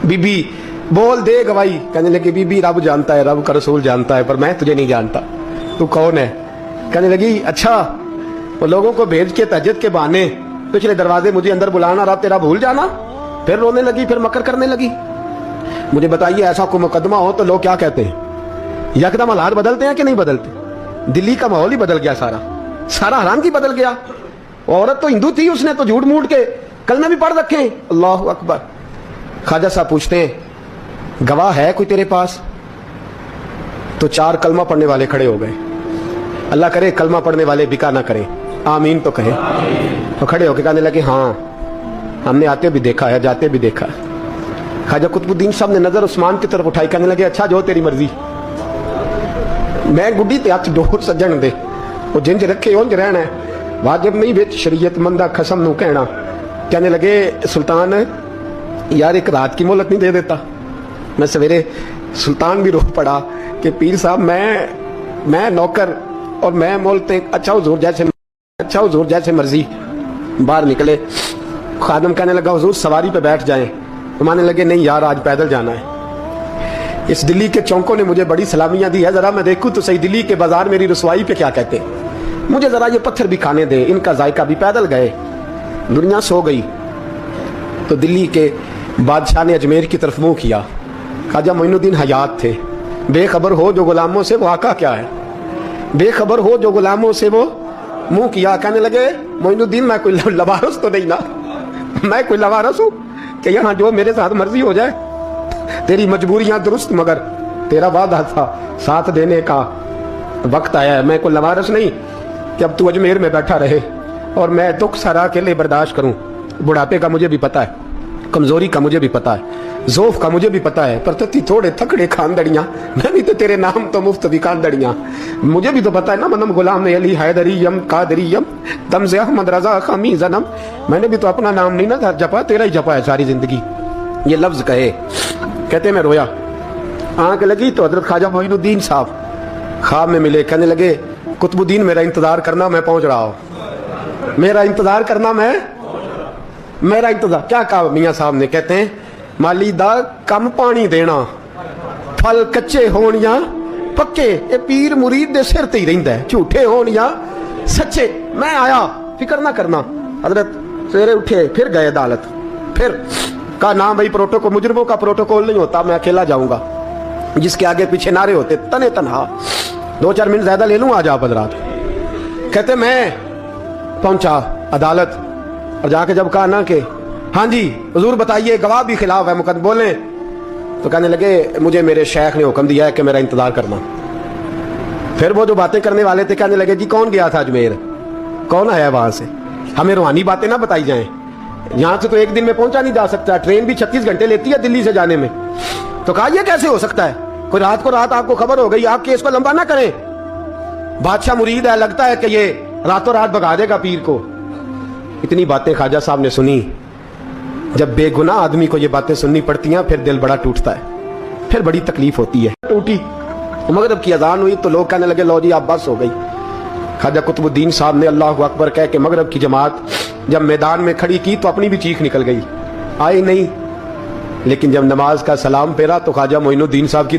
बीबी बोल दे गवाही। कहने लगी बीबी रब जानता है, रब का रसूल जानता है, पर मैं तुझे नहीं जानता, तू कौन है? कहने लगी अच्छा, वो लोगों को भेज के तहज्जुद के बहाने पिछले दरवाजे मुझे अंदर बुलाना, रब तेरा भूल जाना। फिर रोने लगी, फिर मकर करने लगी। मुझे बताइए ऐसा कोई मुकदमा हो तो लोग क्या कहते हैं? यकदम हालात बदलते हैं कि नहीं बदलते? दिल्ली का माहौल ही बदल गया, सारा हराम की बदल गया। औरत तो हिंदू थी, उसने तो झूठ मूठ के कलमे भी पढ़ रखे। अल्लाह अकबर। ख्वाजा साहब पूछते हैं गवाह है कोई तेरे पास? तो 4 कलमा पढ़ने वाले खड़े हो गए। अल्लाह करे कलमा पढ़ने वाले बिका ना करें, आमीन तो कहे। तो खड़े होके कहने लगे हाँ हमने आते भी देखा है, जाते भी देखा है। ख्वाजा कुतुबुद्दीन साहब ने नजर उस्मान की तरफ उठाई, कहने लगे अच्छा जो तेरी मर्जी, मैं गुड्डी ते हथ डोर सजन दे, वो जिंज रखे उंज रहना है, वाजिब नहीं बिच शरीयत मंदा खसम नू कहना। कहने लगे सुल्तान यार एक रात की मोहलत नहीं दे देता? मैं सवेरे सुल्तान भी रो पड़ा कि पीर साहब मैं नौकर और मैं मोलते, अच्छा हुजूर जैसे मर्जी। बाहर निकले, खादम कहने लगा हुजूर सवारी पे बैठ जाएं। तो मानने लगे नहीं यार आज पैदल जाना है। इस दिल्ली के चौकों ने मुझे बड़ी सलामियां दी है, जरा मैं देखूं तो सही दिल्ली के बाजार मेरी रसवाई पे क्या कहते हैं। मुझे जरा ये पत्थर भी खाने दे, इनका जायका भी। पैदल गए, दुनिया सो गई। तो दिल्ली के बादशाह ने अजमेर की तरफ मुंह किया। ख्वाजा मोइनुद्दीन हयात थे। बेखबर हो जो गुलामों से, वो आका क्या है? बेखबर हो जो गुलामों से वो मुंह किया। कहने लगे मोइनुद्दीन मैं कोई लवारस तो नहीं ना, मैं कोई लवारस हूं कि यहाँ जो मेरे साथ मर्जी हो जाए? तेरी मजबूरियां दुरुस्त, मगर तेरा वादा था साथ देने का, वक्त आया है। मैं कोई लवारस नहीं कि अब तू अजमेर में बैठा रहे और मैं दुख सारा अकेले बर्दाश्त करूं। बुढ़ापे का मुझे भी पता है, कमजोरी का मुझे भी पता है, ज़ोफ का मुझे भी पता है, पर तती थोड़े थकड़े खानदड़ियां, मैं भी तो तेरे नाम तो मुफ्त भी खानदड़ियां। मुझे भी तो पता है ना, मनम गुलाम अली हैदरियम कादरियम तमज़े अहमद रजा खामी जन्म। मैंने भी तो अपना नाम नहीं ना जपा, तेरा ही जपा है सारी जिंदगी। ये लफ्ज कहे, कहते मैं रोया, आंख लगी तो हजरत ख्वाजा मोइनुद्दीन साहब ख्वाब में मिले। कहने लगे कुतुबुद्दीन मेरा इंतजार करना, मैं पहुंच रहा हूं। मेरा इंतजार करना, मेरा इंतजार। क्या कहा मियां साहब ने? कहते हैं माली दा कम पानी देना, फल कच्चे होण या पक्के, ये पीर मुरीद दे सिर ते ही रहिंदा है, झूठे होण या सच्चे। मैं आया, फिक्र ना करना। हजरत सवेरे उठे, फिर गए अदालत। फिर का नाम भाई प्रोटोकॉल, मुजरिमों का प्रोटोकॉल नहीं होता, मैं अकेला जाऊंगा। जिसके आगे पीछे नारे होते तने तनहा। 2-4 मिनट ज्यादा ले लूं आज आप हजरात। कहते मैं पहुंचा अदालत और जाके जब कहा ना कि हाँ जी हुजूर बताइए गवाह भी खिलाफ है मुकदमे बोले, तो कहने लगे मुझे मेरे शेख ने हुक्म दिया है कि मेरा इंतजार करना। फिर वो जो बातें करने वाले थे कहने लगे जी कौन गया था अजमेर, कौन आया वहां से, हमें रूहानी बातें ना बताई जाएं। यहां से तो एक दिन में पहुंचा नहीं जा सकता, ट्रेन भी 36 घंटे लेती है दिल्ली से जाने में। तो कहा यह कैसे हो सकता है? कोई रात को रात आपको खबर हो गई, आप केस को लंबा ना करें। बादशाह मुरीद है, लगता है कि ये रातों रात भगा देगा पीर को। इतनी बातें ख्वाजा साहब ने सुनी। जब बेगुनाह आदमी को ये बातें सुननी पड़ती हैं फिर दिल बड़ा टूटता है, फिर बड़ी तकलीफ होती है। टूटी, मगरिब की अजान हुई तो लोग कहने लगे लो जी आप बस हो गई। ख्वाजा कुतुबुद्दीन साहब ने अल्लाह अकबर कह के मगरिब की जमात जब मैदान में खड़ी की तो अपनी भी चीख निकल गई, आई नहीं। लेकिन जब नमाज का सलाम फेरा तो ख्वाजा मोइनुद्दीन साहब की